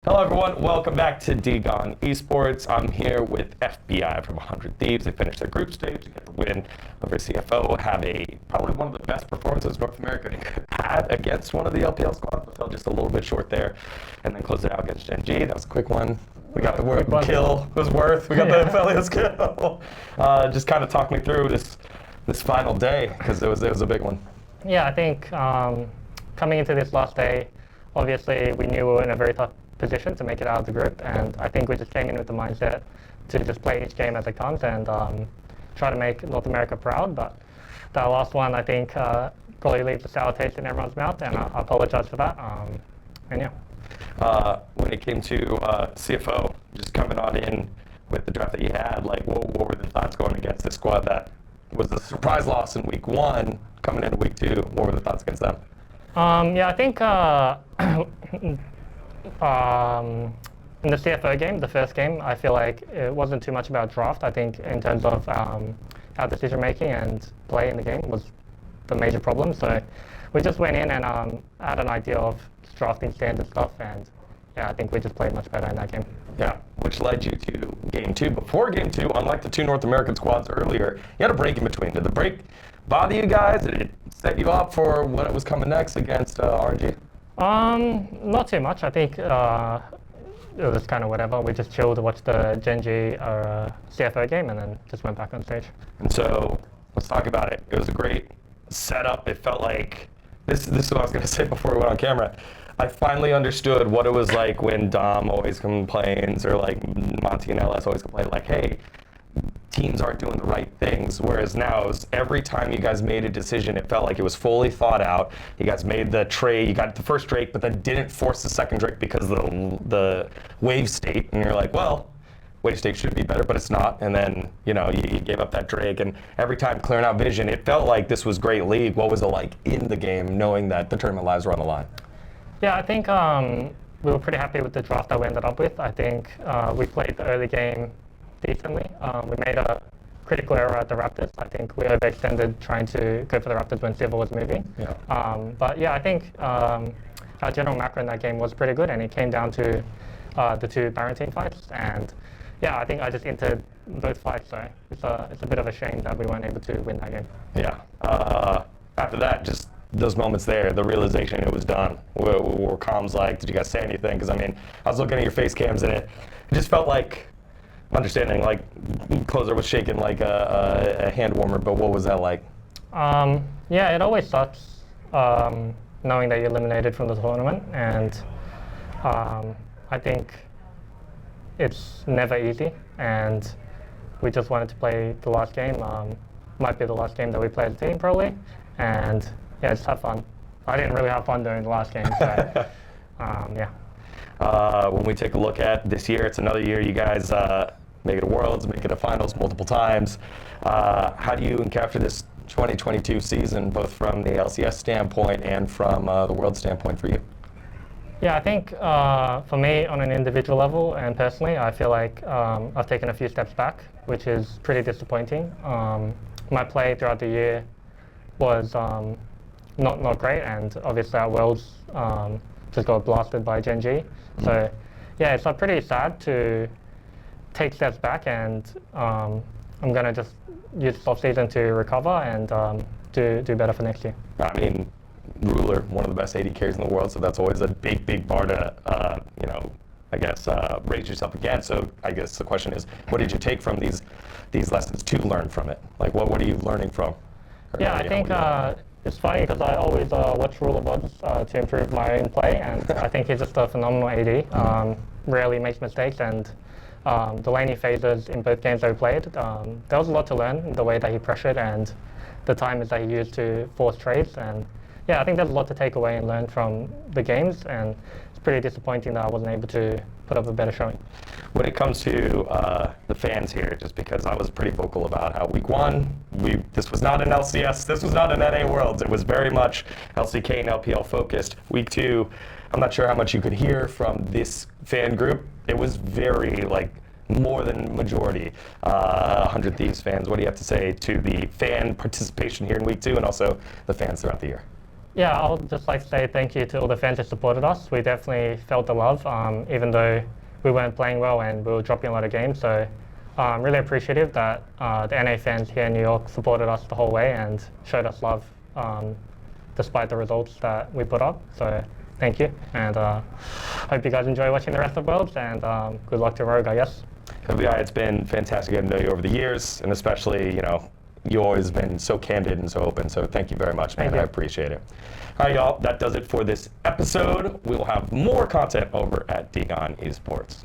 Hello everyone, welcome back to DGON Esports. I'm here with FBI from 100 Thieves. They finished their group stage, they get the win over CFO, have probably one of the best performances North America had against one of the LPL squads, but fell just a little bit short there, and then closed it out against Gen G. That was a quick one. We got the word kill, it was worth. We got the Felios kill. Just kind of talk me through this final day, because it was a big one. Yeah, I think coming into this last day, obviously we knew we were in a very tough position to make it out of the group, and I think we just came in with the mindset to just play each game as it comes and try to make North America proud. But that last one, I think, probably leaves a sour taste in everyone's mouth, and I apologize for that. And yeah. When it came to CFO, just coming on in with the draft that you had, like what were the thoughts going against this squad that was a surprise loss in week one, coming into week two? What were the thoughts against them? Yeah, I think in the CFO game, the first game, I feel like it wasn't too much about draft. I think in terms of our decision making and play in the game was the major problem. So we just went in and had an idea of drafting standard stuff, and yeah, I think we just played much better in that game. Yeah, which led you to game two. Before game two, unlike the two North American squads earlier, you had a break in between. Did the break bother you guys? Did it set you up for what was coming next against RNG? Not too much. I think it was kind of whatever. We just chilled to watch the Gen G CFO game and then just went back on stage. And so let's talk about it. It was a great setup. It felt like, this is what I was going to say before we went on camera. I finally understood what it was like when Dom always complains, or like Monty and LS always complain, like, hey, teams aren't doing the right things. Whereas now, it was every time you guys made a decision, it felt like it was fully thought out. You guys made the trade, you got the first Drake, but then didn't force the second Drake because of the wave state. And you're like, well, wave state should be better, but it's not. And then, you gave up that Drake. And every time clearing out vision, it felt like this was great league. What was it like in the game, knowing that the tournament lives were on the line? Yeah, I think we were pretty happy with the draft that we ended up with. I think we played the early game decently. We made a critical error at the Raptors. I think we overextended trying to go for the Raptors when Silver was moving. Yeah. But yeah, I think our general macro in that game was pretty good, and it came down to the two Baron team fights. And yeah, I think I just entered both fights, so it's a bit of a shame that we weren't able to win that game. Yeah. After that, just those moments there, the realization it was done. Were comms like, did you guys say anything? Because I mean, I was looking at your face cams and it just felt like, understanding, like, closer was shaking like a hand warmer, but what was that like? Yeah, it always sucks knowing that you're eliminated from the tournament, and I think it's never easy, and we just wanted to play the last game. Might be the last game that we play as a team, probably, and yeah, just have fun. I didn't really have fun during the last game, so yeah. When we take a look at this year, it's another year you guys make it to Worlds, make it to Finals multiple times. How do you capture this 2022 season, both from the LCS standpoint and from the World standpoint for you? Yeah, I think for me, on an individual level and personally, I feel like I've taken a few steps back, which is pretty disappointing. My play throughout the year was not great, and obviously our Worlds just got blasted by Gen G. So yeah, it's pretty sad to take steps back, and I'm going to just use this off-season to recover and do better for next year. I mean, Ruler, one of the best AD carries in the world, so that's always a big bar to, I guess, raise yourself again. So I guess the question is, what did you take from these lessons to learn from it? Like, what are you learning from? Yeah, I think it's funny because I always watch Ruler VODs to improve my own play, and I think he's just a phenomenal AD. Rarely makes mistakes, and the laning phases in both games that we played, there was a lot to learn, the way that he pressured and the timers that he used to force trades. And yeah, I think there's a lot to take away and learn from the games, and it's pretty disappointing that I wasn't able to put up a better showing. When it comes to the fans here, just because I was pretty vocal about how week one, this was not an LCS, this was not an NA Worlds, it was very much LCK and LPL focused. Week two, I'm not sure how much you could hear from this fan group. It was very, like, more than majority 100 Thieves fans. What do you have to say to the fan participation here in week two, and also the fans throughout the year? Yeah, I would just like to say thank you to all the fans who supported us. We definitely felt the love, even though we weren't playing well and we were dropping a lot of games. So really appreciative that the NA fans here in New York supported us the whole way and showed us love despite the results that we put up. So thank you, and hope you guys enjoy watching the rest of Worlds, and good luck to Rogue, I guess. Yeah, it's been fantastic getting to know you over the years, and especially, you always been so candid and so open, so thank you very much, man. Thank you. I appreciate it. All right, y'all, that does it for this episode. We will have more content over at Degon Esports.